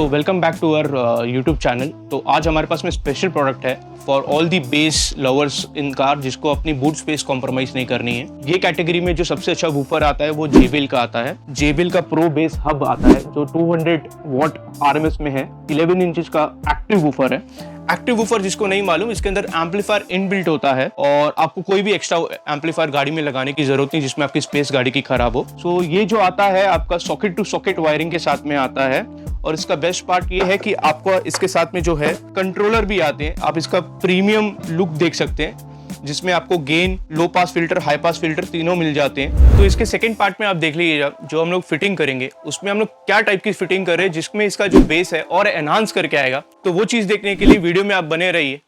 तो welcome back to our YouTube channel. तो आज हमारे पास में स्पेशल प्रोडक्ट है for all the bass lovers in car जिसको अपनी बूट स्पेस कॉम्प्रोमाइज नहीं करनी है। ये कैटेगरी में जो सबसे अच्छा वूफर आता है वो JBL का आता है। JBL का प्रो बेस हब आता है जो 200 वॉट RMS में है। 11 इंचेस का एक्टिव वूफर है। एक्टिव वूफर जिसको नहीं मालूम, इसके अंदर एम्पलीफायर इनबिल्ट होता है और आपको कोई भी एक्स्ट्रा एम्पलीफायर गाड़ी में लगाने की जरूरत नहीं जिसमें आपकी स्पेस गाड़ी की खराब हो। सो ये जो आता है आपका सॉकेट टू सॉकेट वायरिंग के साथ में आता है और इसका बेस्ट पार्ट ये है कि आपको इसके साथ में जो है कंट्रोलर भी आते हैं। आप इसका प्रीमियम लुक देख सकते हैं जिसमें आपको gain, low pass filter, high pass filter तीनों मिल जाते हैं। तो इसके सेकंड पार्ट में आप देख लीजिएगा जो हम लोग फिटिंग करेंगे उसमें हम लोग क्या टाइप की फिटिंग कर रहे हैं जिसमें इसका जो बेस है और एनहांस करके आएगा। तो वो चीज देखने के लिए वीडियो में आप बने रहिए